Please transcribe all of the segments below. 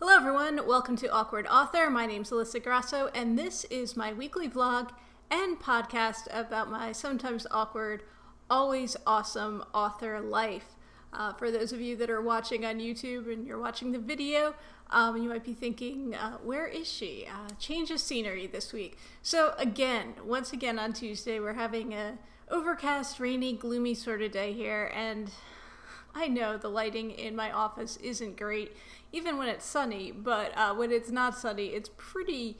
Hello everyone, welcome to Awkward Author. My name's Alyssa Grasso, and this is my weekly vlog and podcast about my sometimes awkward, always awesome author life. For those of you that are watching on YouTube and you're watching the video, you might be thinking, where is she? Change of scenery this week. So once again on Tuesday, we're having a overcast, rainy, gloomy sort of day here, and I know the lighting in my office isn't great, even when it's sunny, but when it's not sunny, it's pretty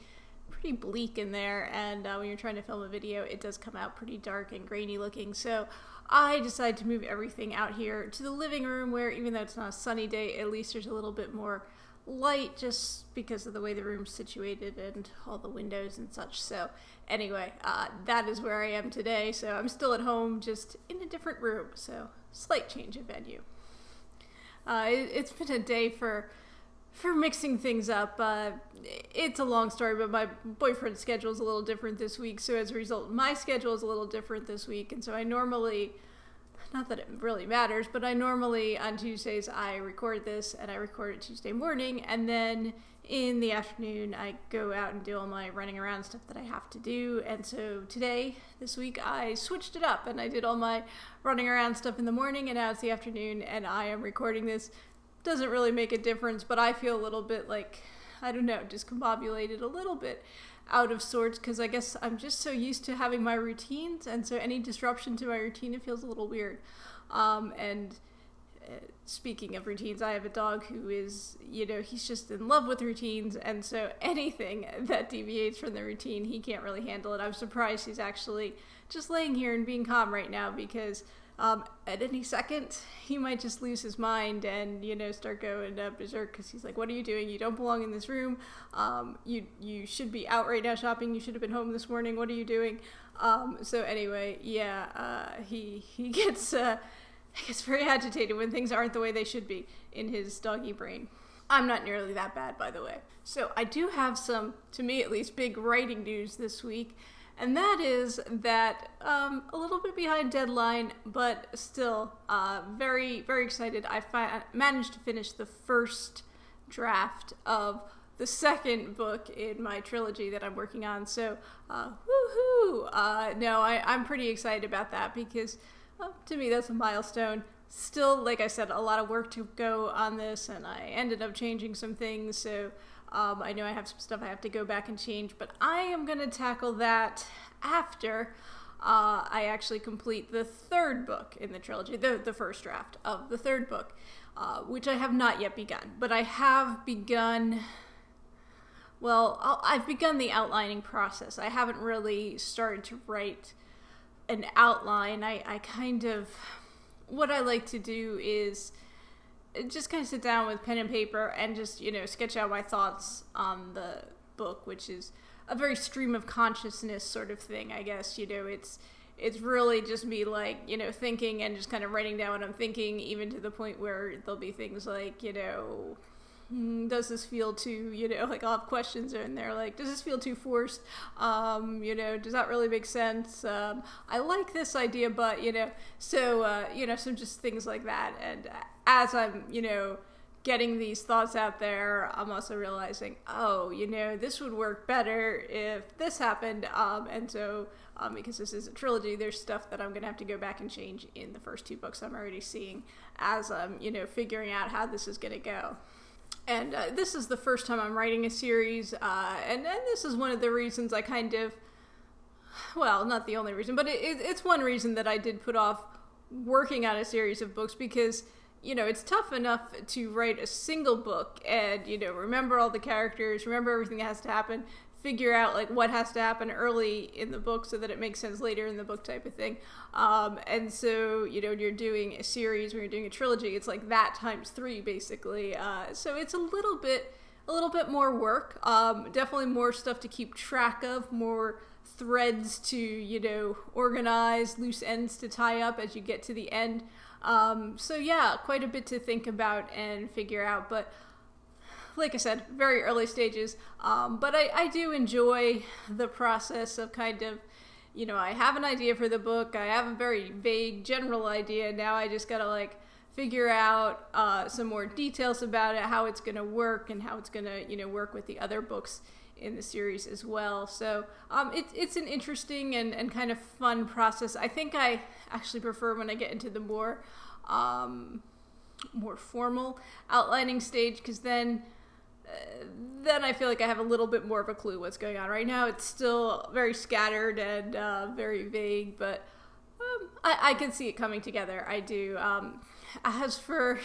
bleak in there, and when you're trying to film a video, it does come out pretty dark and grainy looking, so I decided to move everything out here to the living room where, even though it's not a sunny day, at least there's a little bit more light just because of the way the room's situated and all the windows and such. So anyway, that is where I am today, so I'm still at home, just in a different room, so slight change of venue. It's been a day for mixing things up. It's a long story, but my boyfriend's schedule is a little different this week, so as a result, my schedule is a little different this week, and so I normally, not that it really matters, but I normally, on Tuesdays, I record this, and I record it Tuesday morning, and then in the afternoon, I go out and do all my running around stuff that I have to do, and so today, this week, I switched it up, and I did all my running around stuff in the morning, and now it's the afternoon, and I am recording this. Doesn't really make a difference, but I feel a little bit like, I don't know, discombobulated, a little bit out of sorts, because I guess I'm just so used to having my routines, and so any disruption to my routine, it feels a little weird. Speaking of routines, I have a dog who is, he's just in love with routines, and so anything that deviates from the routine, he can't really handle it. I'm surprised he's actually just laying here and being calm right now, because at any second, he might just lose his mind and, start going berserk, because he's like, what are you doing? You don't belong in this room. You should be out right now shopping. You should have been home this morning. What are you doing? So anyway, yeah, he gets very agitated when things aren't the way they should be in his doggy brain. I'm not nearly that bad, by the way. So I do have some, to me at least, big writing news this week. And that is that, a little bit behind deadline, but still very, very excited. I managed to finish the first draft of the second book in my trilogy that I'm working on. So, woohoo! No, I'm pretty excited about that because, to me, that's a milestone. Still, like I said, a lot of work to go on this, and I ended up changing some things, so I know I have some stuff I have to go back and change, but I am going to tackle that after I actually complete the third book in the trilogy, the first draft of the third book, which I have not yet begun. But I have begun, I've begun the outlining process. I haven't really started to write an outline. I kind of, what I like to do is just kind of sit down with pen and paper and just, sketch out my thoughts on the book, which is a very stream of consciousness sort of thing, I guess. It's really just me, like, thinking and just kind of writing down what I'm thinking, even to the point where there'll be things like, does this feel too, like I'll have questions in there, like, does this feel too forced? Does that really make sense? I like this idea, but, some just things like that. And as I'm, getting these thoughts out there, I'm also realizing, this would work better if this happened. And so, because this is a trilogy, there's stuff that I'm going to have to go back and change in the first two books I'm already seeing as I'm, figuring out how this is going to go. And this is the first time I'm writing a series, and this is one of the reasons I kind of, not the only reason, but it's one reason that I did put off working on a series of books, because, it's tough enough to write a single book and, remember all the characters, remember everything that has to happen, figure out, like, what has to happen early in the book so that it makes sense later in the book type of thing. And so, when you're doing a series, when you're doing a trilogy, it's like that times 3, basically. So it's a little bit more work, definitely more stuff to keep track of, more threads to, organize, loose ends to tie up as you get to the end. So yeah, quite a bit to think about and figure out, but like I said, very early stages, but I do enjoy the process of kind of, I have an idea for the book, I have a very vague general idea, now I just gotta, like, figure out some more details about it, how it's going to work, and how it's going to, work with the other books in the series as well. So it's an interesting and kind of fun process. I think I actually prefer when I get into the more formal outlining stage, because then I feel like I have a little bit more of a clue what's going on. Right now it's still very scattered and very vague, but I can see it coming together. I do. As for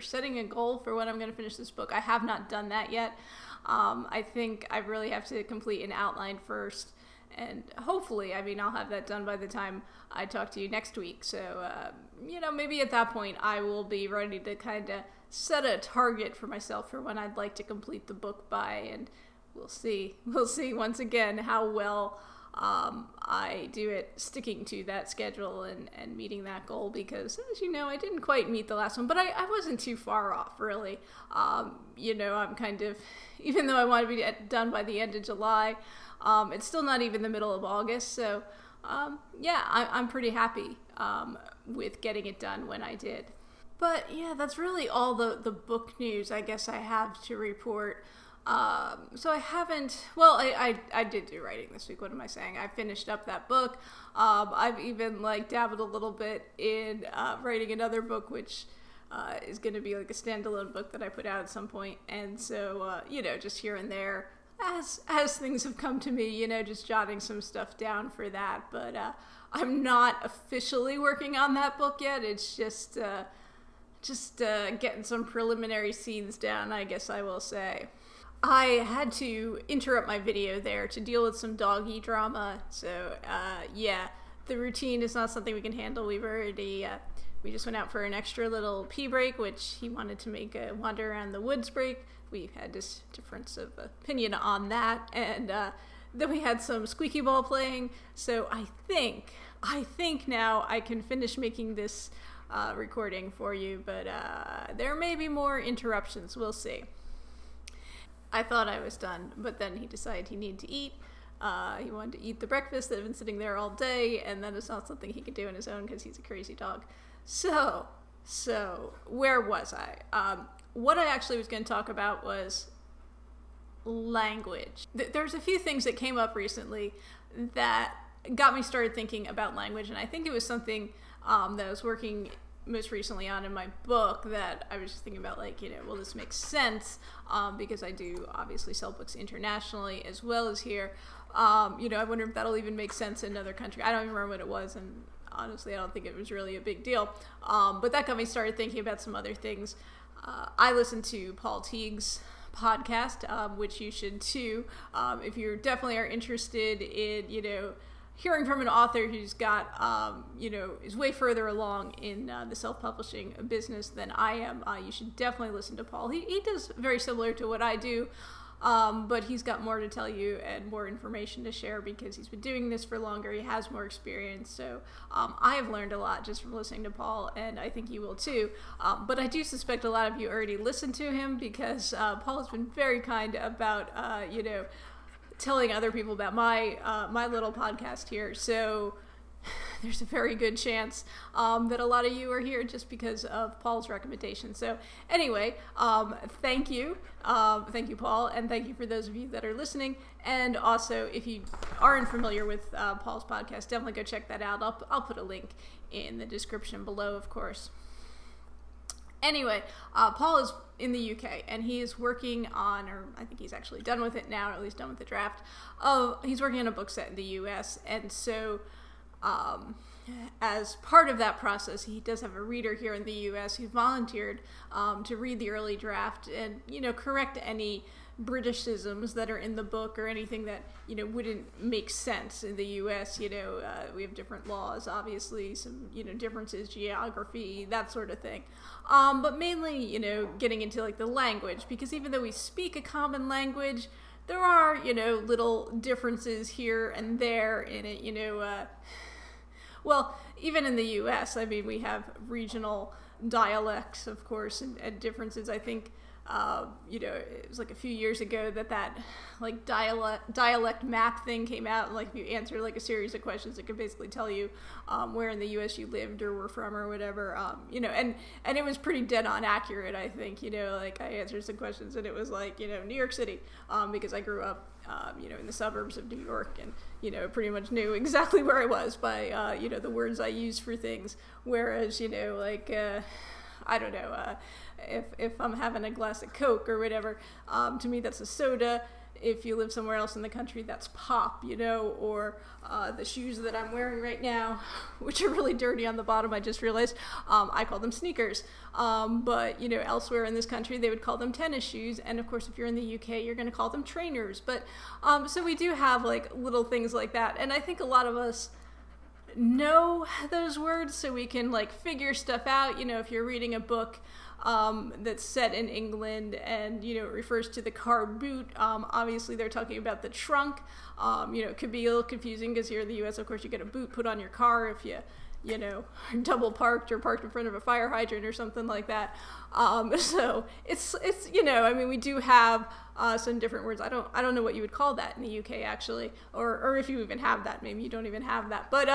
setting a goal for when I'm going to finish this book, I have not done that yet. I think I really have to complete an outline first, and hopefully, I'll have that done by the time I talk to you next week. So, maybe at that point I will be ready to kind of set a target for myself for when I'd like to complete the book by, and we'll see. We'll see once again how well I do it sticking to that schedule and meeting that goal, because as you know, I didn't quite meet the last one, but I wasn't too far off, really. I'm kind of, even though I want to be done by the end of July, it's still not even the middle of August, so I'm pretty happy with getting it done when I did. But yeah, that's really all the book news I guess I have to report. So I haven't, I did do writing this week. What am I saying? I finished up that book. I've even dabbled a little bit in writing another book, which is going to be like a standalone book that I put out at some point. And so, just here and there, as things have come to me, just jotting some stuff down for that. But I'm not officially working on that book yet. It's just getting some preliminary scenes down, I guess I will say. I had to interrupt my video there to deal with some doggy drama, so the routine is not something we can handle. We've already, we just went out for an extra little pee break, which he wanted to make a wander around the woods break. We've had this difference of opinion on that, and then we had some squeaky ball playing, so I think now I can finish making this recording for you, but there may be more interruptions. We'll see. I thought I was done, but then he decided he needed to eat. He wanted to eat the breakfast that had been sitting there all day, and then it's not something he could do on his own because he's a crazy dog. So where was I? What I actually was going to talk about was language. There's a few things that came up recently that got me started thinking about language, and I think it was something that I was working most recently on in my book that I was just thinking about, will this make sense? Because I do obviously sell books internationally as well as here. I wonder if that'll even make sense in another country. I don't even remember what it was, and honestly, I don't think it was really a big deal. But that got me started thinking about some other things. I listen to Paul Teague's podcast, which you should too. If you definitely are interested in, hearing from an author who's got, is way further along in the self-publishing business than I am, you should definitely listen to Paul. He does very similar to what I do, but he's got more to tell you and more information to share because he's been doing this for longer. He has more experience. So I have learned a lot just from listening to Paul, and I think you will too. But I do suspect a lot of you already listened to him because Paul has been very kind about, telling other people about my little podcast here. So there's a very good chance that a lot of you are here just because of Paul's recommendation. So anyway, thank you, Paul, and thank you for those of you that are listening. And also, if you aren't familiar with Paul's podcast, definitely go check that out. I'll put a link in the description below, of course. Anyway, Paul is in the UK, and he is working on, or I think he's actually done with it now, or at least done with the draft. He's working on a book set in the US, and so as part of that process, he does have a reader here in the US who volunteered to read the early draft and, correct any Britishisms that are in the book or anything that, wouldn't make sense in the US. We have different laws, obviously, some, differences, geography, that sort of thing. But mainly, getting into the language, because even though we speak a common language, there are, little differences here and there in it, well, even in the US, we have regional dialects, of course, and differences. I think it was like a few years ago that like dialect map thing came out, and like if you answer like a series of questions, it could basically tell you where in the U.S. you lived or were from or whatever. And it was pretty dead on accurate, I think. Like I answered some questions and it was like, New York City, because I grew up in the suburbs of New York, and pretty much knew exactly where I was by the words I use for things. Whereas I don't know, if I'm having a glass of Coke or whatever, to me that's a soda. If you live somewhere else in the country, that's pop, or the shoes that I'm wearing right now, which are really dirty on the bottom, I just realized, I call them sneakers. But, elsewhere in this country, they would call them tennis shoes. And of course, if you're in the UK, you're going to call them trainers. But, so we do have like little things like that. And I think a lot of us know those words, so we can like figure stuff out. If you're reading a book that's set in England and it refers to the car boot, obviously they're talking about the trunk. It could be a little confusing because here in the US, of course, you get a boot put on your car if you double parked or parked in front of a fire hydrant or something like that. So it's we do have some different words. I don't know what you would call that in the UK actually, or if you even have that. Maybe you don't even have that. But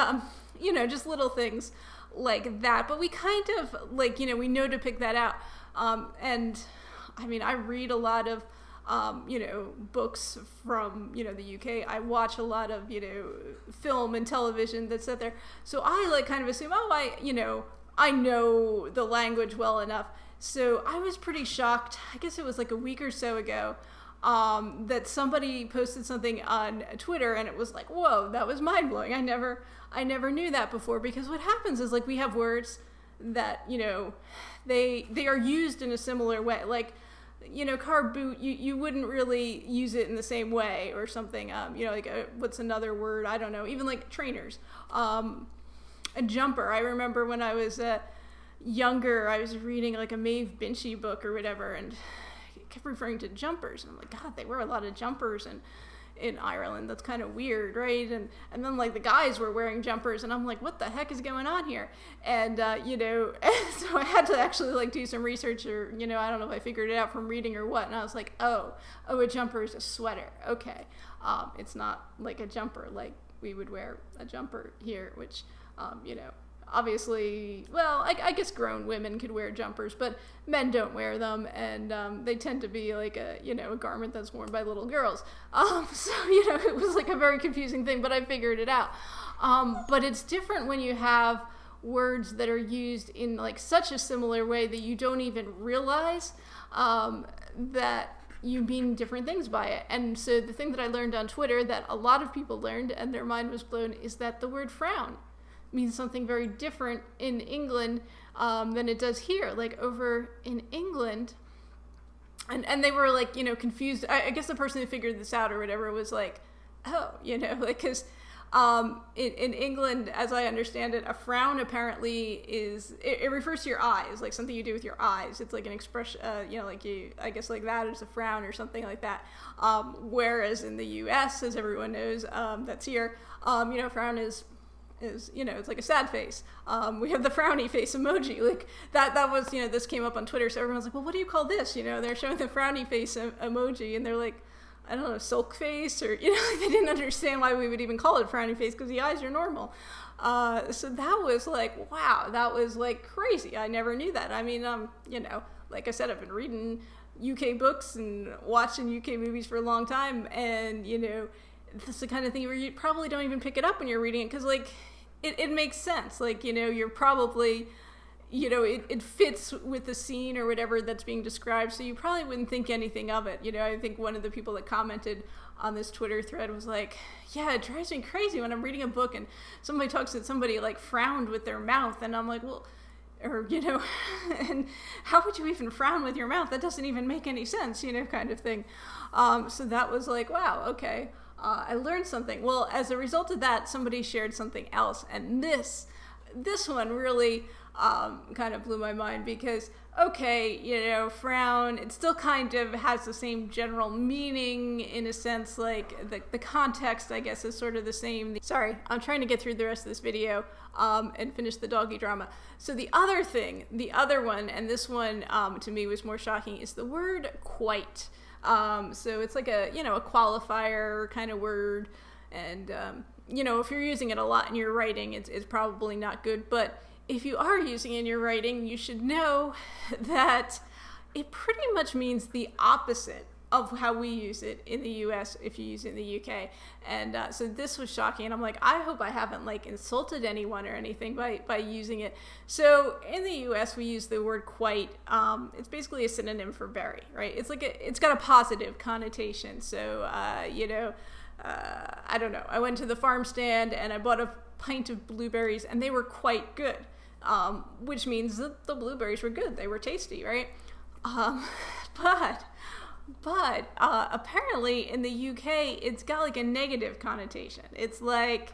just little things like that. But we kind of we know to pick that out. And I read a lot of books from, the UK. I watch a lot of, film and television that's set there. So I kind of assume, I know the language well enough. So I was pretty shocked. I guess it was like a week or so ago, that somebody posted something on Twitter, and it was like, whoa, that was mind blowing. I never knew that before, because what happens is we have words that, they are used in a similar way. Like, car boot, you wouldn't really use it in the same way or something. What's another word? I don't know. Even like trainers. A jumper. I remember when I was younger, I was reading like a Maeve Binchy book or whatever, and it kept referring to jumpers. And I'm like, God, they wear a lot of jumpers in Ireland. That's kind of weird, right? And then like the guys were wearing jumpers, and I'm like, what the heck is going on here? And so I had to actually do some research, or I don't know if I figured it out from reading or what. And I was like, oh, a jumper is a sweater. Okay, it's not like a jumper like we would wear a jumper here, which obviously, well, I guess grown women could wear jumpers, but men don't wear them, and they tend to be like a garment that's worn by little girls. So it was like a very confusing thing, but I figured it out. But it's different when you have words that are used in such a similar way that you don't even realize that you mean different things by it. And so the thing that I learned on Twitter that a lot of people learned, and their mind was blown, is that the word frown means something very different in England than it does here. Over in England, and they were confused. I guess the person who figured this out or whatever was like, oh, because in England, as I understand it, a frown apparently it refers to your eyes, like something you do with your eyes. It's like an expression, I guess that is a frown or something like that. Whereas in the U.S., as everyone knows, that's here, frown is it's like a sad face. We have the frowny face emoji. That was, this came up on Twitter, so everyone's like, well, what do you call this? They're showing the frowny face emoji, and they're like, I don't know, sulk face, or, they didn't understand why we would even call it frowny face, because the eyes are normal. So that was like, wow, that was crazy. I never knew that. Like I said, I've been reading UK books and watching UK movies for a long time, and, that's the kind of thing where you probably don't even pick it up when you're reading it, because it makes sense. You're probably, it fits with the scene or whatever that's being described, so you probably wouldn't think anything of it. I think one of the people that commented on this Twitter thread was like, yeah, it drives me crazy when I'm reading a book and somebody talks that somebody frowned with their mouth, and I'm like, well, or, and how would you even frown with your mouth? That doesn't even make any sense, kind of thing. So that was like, wow, okay. I learned something. Well, as a result of that, somebody shared something else, and this one really kind of blew my mind, because okay, you know, frown, it still kind of has the same general meaning in a sense, like the context, I guess, is sort of the same. Sorry, I'm trying to get through the rest of this video and finish the doggy drama. So the other thing, the other one, and this one to me was more shocking, is the word quite. So it's like a, you know, a qualifier kind of word, and you know, if you're using it a lot in your writing, it's probably not good, but if you are using it in your writing, you should know that it pretty much means the opposite of how we use it in the US if you use it in the UK. And so this was shocking, and I'm like, I hope I haven't like insulted anyone or anything by using it. So in the US we use the word quite. It's basically a synonym for very, right? It's like it's got a positive connotation. So you know, I don't know, I went to the farm stand and I bought a pint of blueberries and they were quite good. Which means that the blueberries were good. They were tasty, right? But apparently in the UK, it's got like a negative connotation. It's like,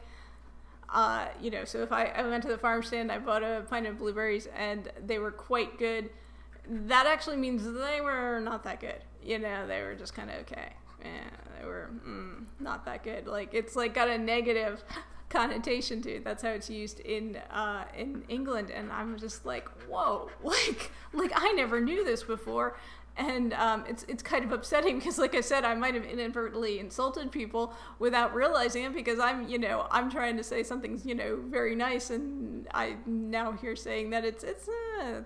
you know, so if I went to the farm stand, I bought a pint of blueberries and they were quite good, that actually means they were not that good. You know, they were just kind of okay. Yeah, they were not that good. Like, it's like got a negative connotation to it. That's how it's used in England, and I'm just like, whoa, like I never knew this before, and it's kind of upsetting because, like I said, I might have inadvertently insulted people without realizing it, because I'm trying to say something's, you know, very nice, and I now hear saying that it's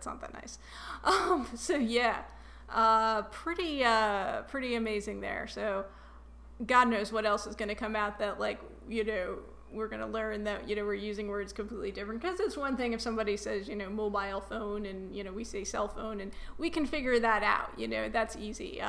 not that nice. So yeah, pretty amazing there. So God knows what else is going to come out that, like, you know, we're going to learn that, you know, we're using words completely different, because it's one thing if somebody says, you know, mobile phone, and, you know, we say cell phone, and we can figure that out, you know, that's easy.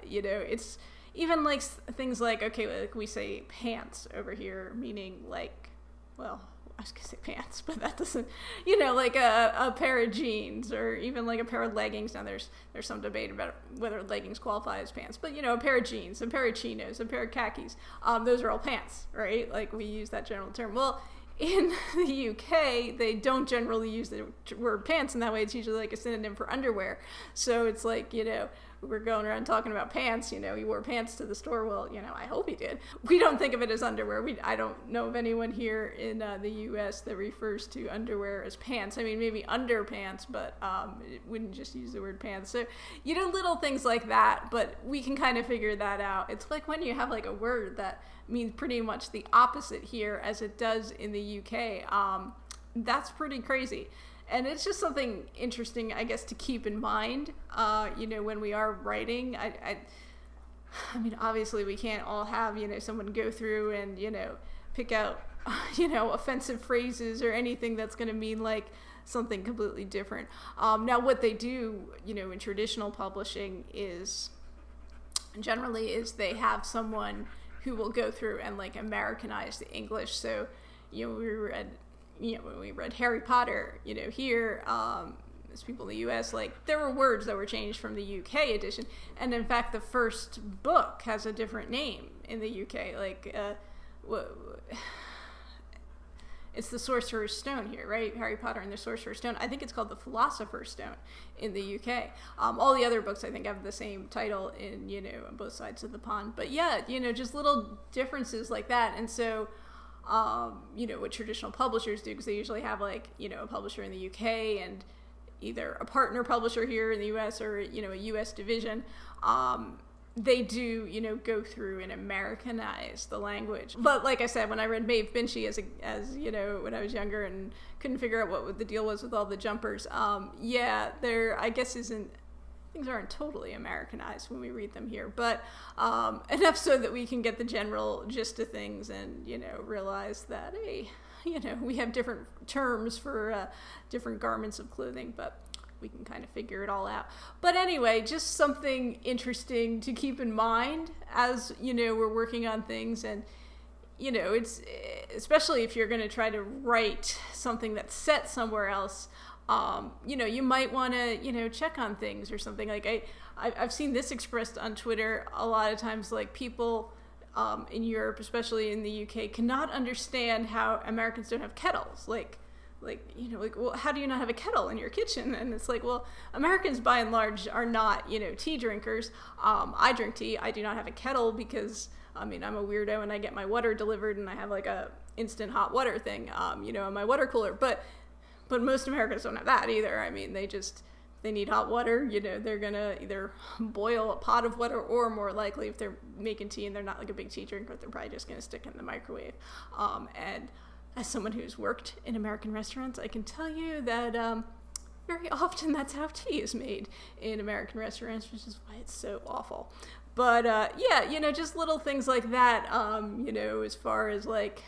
You know, it's even like things like, okay, like we say pants over here, meaning like, well, I was gonna say pants, but that doesn't, you know, like a pair of jeans, or even like a pair of leggings. Now there's some debate about whether leggings qualify as pants, but, you know, a pair of jeans, a pair of chinos, a pair of khakis, those are all pants, right? Like, we use that general term. Well, in the UK, they don't generally use the word pants in that way. It's usually like a synonym for underwear. So it's like, you know, we're going around talking about pants, you know, he wore pants to the store. Well, you know, I hope he did. We don't think of it as underwear. I don't know of anyone here in the US that refers to underwear as pants. I mean, maybe underpants, but it wouldn't just use the word pants. So, you know, little things like that, but we can kind of figure that out. It's like when you have like a word that means pretty much the opposite here as it does in the UK. That's pretty crazy. And it's just something interesting, I guess, to keep in mind, you know, when we are writing. I mean, obviously we can't all have, you know, someone go through and, you know, pick out, you know, offensive phrases or anything that's going to mean like something completely different. Now what they do, you know, in traditional publishing is generally is they have someone who will go through and like Americanize the English. So, you know, when we read Harry Potter, you know, here, as people in the US, like, there were words that were changed from the UK edition, and in fact the first book has a different name in the UK, like, it's the Sorcerer's Stone here, right? Harry Potter and the Sorcerer's Stone. I think it's called the Philosopher's Stone in the UK. All the other books, I think, have the same title in, you know, on both sides of the pond. But yeah, you know, just little differences like that. And so, you know, what traditional publishers do, because they usually have, like, you know, a publisher in the UK and either a partner publisher here in the US or, you know, a US division, they do, you know, go through and Americanize the language. But like I said, when I read Maeve Binchy as you know, when I was younger and couldn't figure out what the deal was with all the jumpers, yeah, there, I guess, things aren't totally Americanized when we read them here, but enough so that we can get the general gist of things and, you know, realize that, hey, you know, we have different terms for different garments of clothing, but we can kind of figure it all out. But anyway, just something interesting to keep in mind as, you know, we're working on things. And, you know, it's especially if you're going to try to write something that's set somewhere else, you know, you might want to, you know, check on things or something. Like I've seen this expressed on Twitter a lot of times, like people in Europe, especially in the UK, cannot understand how Americans don't have kettles. Like like, you know, like, well, how do you not have a kettle in your kitchen? And it's like, well, Americans by and large are not, you know, tea drinkers. I drink tea. I do not have a kettle because, I mean, I'm a weirdo and I get my water delivered and I have like a instant hot water thing, you know, in my water cooler. But most Americans don't have that either. I mean, they need hot water, you know, they're gonna either boil a pot of water, or more likely if they're making tea and they're not like a big tea drinker, they're probably just gonna stick it in the microwave. And as someone who's worked in American restaurants, I can tell you that very often that's how tea is made in American restaurants, which is why it's so awful. But yeah, you know, just little things like that, you know, as far as like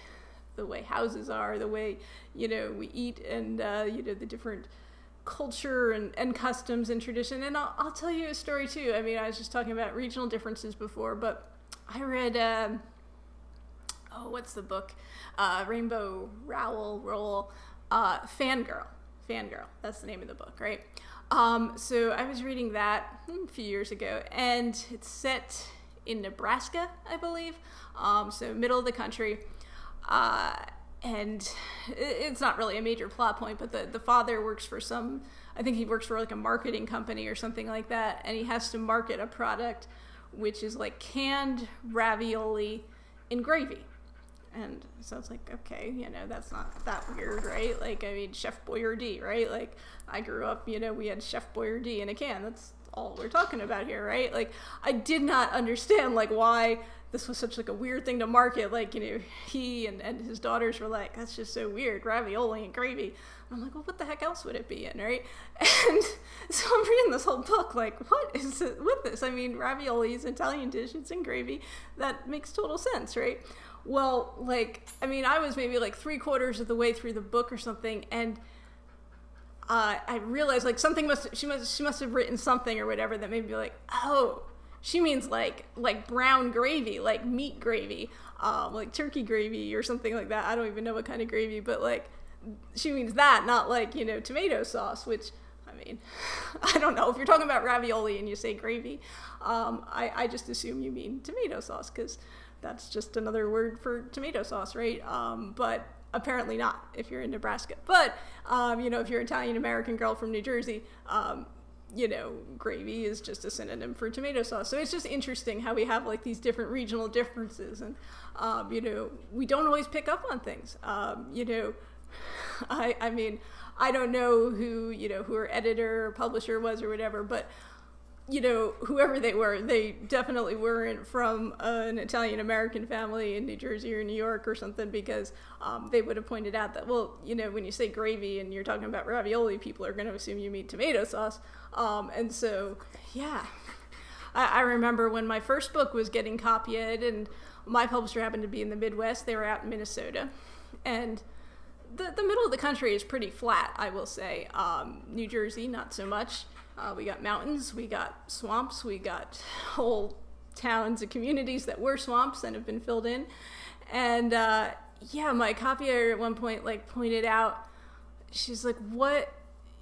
the way houses are, the way, you know, we eat, and, you know, the different culture and customs and tradition. And I'll tell you a story too. I mean, I was just talking about regional differences before, but I read, what's the book? Rainbow Rowell, Fangirl. That's the name of the book, right? So I was reading that a few years ago, and it's set in Nebraska, I believe. So middle of the country. And it's not really a major plot point, but the father works for I think he works for like a marketing company or something like that, and he has to market a product which is like canned ravioli in gravy. And so it's like, okay, you know, that's not that weird, right? Like, I mean, Chef Boyardee, right? Like, I grew up, you know, we had Chef Boyardee in a can. That's all we're talking about here, right? Like, I did not understand, like, why this was such like a weird thing to market. Like, you know, he and his daughters were like, that's just so weird, ravioli and gravy. And I'm like, well, what the heck else would it be in, right? And so I'm reading this whole book, like, what is it with this? I mean, ravioli is an Italian dish, it's in gravy. That makes total sense, right? Well, like, I mean, I was maybe like 3/4 of the way through the book or something, and I realized like she must have written something or whatever that made me like, oh, she means like brown gravy, like meat gravy, like turkey gravy or something like that. I don't even know what kind of gravy, but like she means that, not like, you know, tomato sauce, which, I mean, I don't know. If you're talking about ravioli and you say gravy, I just assume you mean tomato sauce, because that's just another word for tomato sauce, right? But apparently not if you're in Nebraska. But, you know, if you're an Italian-American girl from New Jersey, you know, gravy is just a synonym for tomato sauce. So it's just interesting how we have like these different regional differences, and, you know, we don't always pick up on things. You know, I mean, I don't know who, you know, who her editor or publisher was or whatever, but, you know, whoever they were, they definitely weren't from an Italian-American family in New Jersey or New York or something, because they would have pointed out that, well, you know, when you say gravy and you're talking about ravioli, people are going to assume you mean tomato sauce. And so, yeah, I remember when my first book was getting copied, and my publisher happened to be in the Midwest. They were out in Minnesota, and the middle of the country is pretty flat, I will say. New Jersey, not so much. We got mountains, we got swamps, we got whole towns and communities that were swamps and have been filled in. And yeah, my copier at one point like pointed out, she's like, what,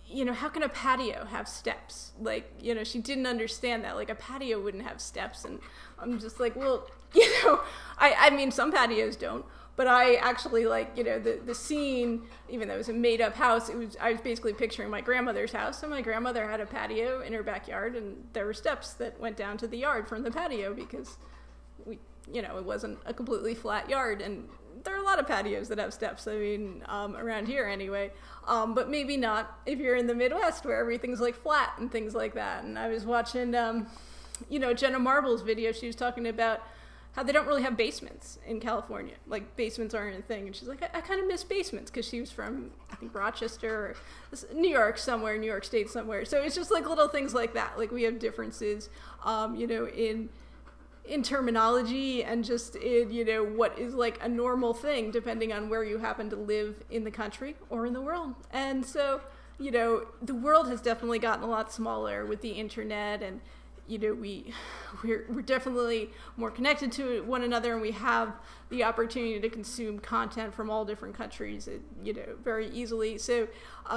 you know, how can a patio have steps? Like, you know, she didn't understand that, like a patio wouldn't have steps. And I'm just like, well, you know, I mean, some patios don't. But I actually, like, you know, the scene, even though it was a made-up house, I was basically picturing my grandmother's house, and my grandmother had a patio in her backyard, and there were steps that went down to the yard from the patio, because you know, it wasn't a completely flat yard, and there are a lot of patios that have steps, I mean, around here anyway, but maybe not if you're in the Midwest, where everything's, like, flat and things like that. And I was watching, you know, Jenna Marble's video. She was talking about how they don't really have basements in California. Like, basements aren't a thing. And she's like, I kind of miss basements, because she was from, I think, Rochester or New York somewhere, New York State somewhere. So it's just like little things like that. Like, we have differences, you know, in terminology, and just in, you know, what is like a normal thing depending on where you happen to live in the country or in the world. And so, you know, the world has definitely gotten a lot smaller with the internet, and, you know, we're definitely more connected to one another, and we have the opportunity to consume content from all different countries, you know, very easily. So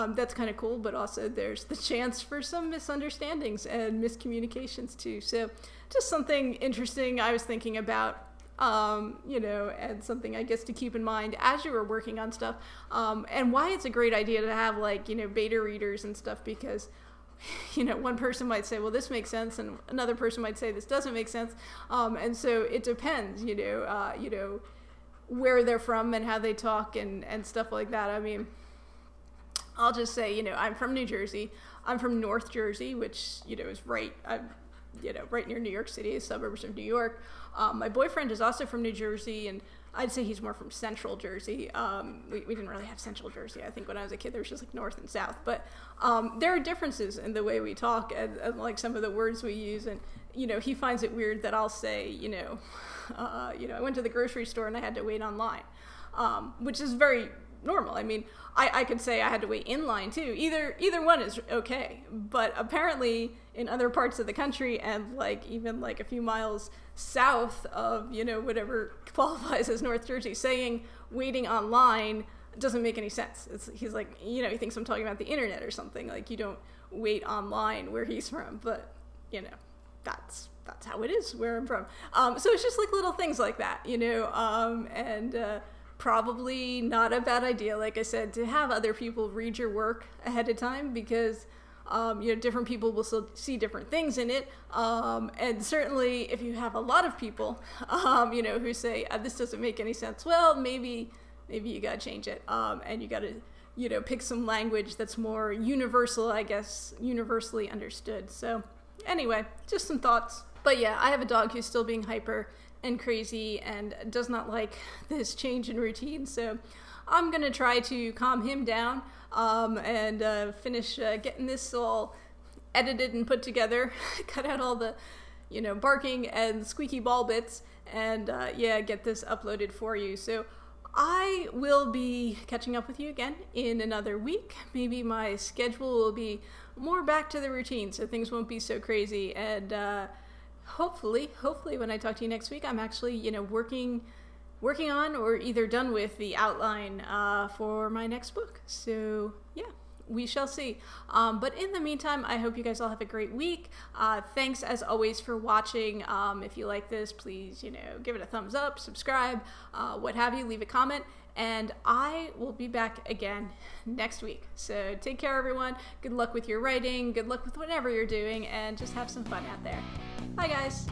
that's kind of cool, but also there's the chance for some misunderstandings and miscommunications too. So just something interesting I was thinking about you know, and something I guess to keep in mind as you are working on stuff, and why it's a great idea to have, like, you know, beta readers and stuff, because, you know, one person might say, well, this makes sense, and another person might say this doesn't make sense, and so it depends, you know, where they're from and how they talk and stuff like that. I mean, I'll just say, you know, I'm from New Jersey. I'm from North Jersey, which, you know, is right, you know, right near New York City, suburbs of New York. My boyfriend is also from New Jersey, and I'd say he's more from Central Jersey. We didn't really have Central Jersey. I think when I was a kid, there was just like North and South. But there are differences in the way we talk and like some of the words we use. And, you know, he finds it weird that I'll say, you know, I went to the grocery store and I had to wait online, which is very normal. I mean, I could say I had to wait in line too. Either one is okay. But apparently in other parts of the country, and like even like a few miles south of, you know, whatever qualifies as North Jersey, saying waiting online doesn't make any sense. He's like, you know, he thinks I'm talking about the internet or something. Like, you don't wait online where he's from. But, you know, that's how it is where I'm from. So it's just like little things like that, you know, and probably not a bad idea, like I said, to have other people read your work ahead of time, because you know, different people will still see different things in it, and certainly if you have a lot of people, you know, who say this doesn't make any sense, well, maybe you gotta change it, and you gotta, you know, pick some language that's more universal, I guess, universally understood. So anyway, just some thoughts. But yeah, I have a dog who's still being hyper and crazy and does not like this change in routine, so I'm gonna try to calm him down, and finish getting this all edited and put together, cut out all the, you know, barking and squeaky ball bits, and yeah, get this uploaded for you. So I will be catching up with you again in another week. Maybe my schedule will be more back to the routine, so things won't be so crazy, and hopefully when I talk to you next week, I'm actually, you know, working on or either done with the outline for my next book. So yeah, we shall see. But in the meantime, I hope you guys all have a great week. Thanks as always for watching. If you like this, please, you know, give it a thumbs up, subscribe, what have you, leave a comment, and I will be back again next week. So take care, everyone. Good luck with your writing, good luck with whatever you're doing, and just have some fun out there. Bye, guys.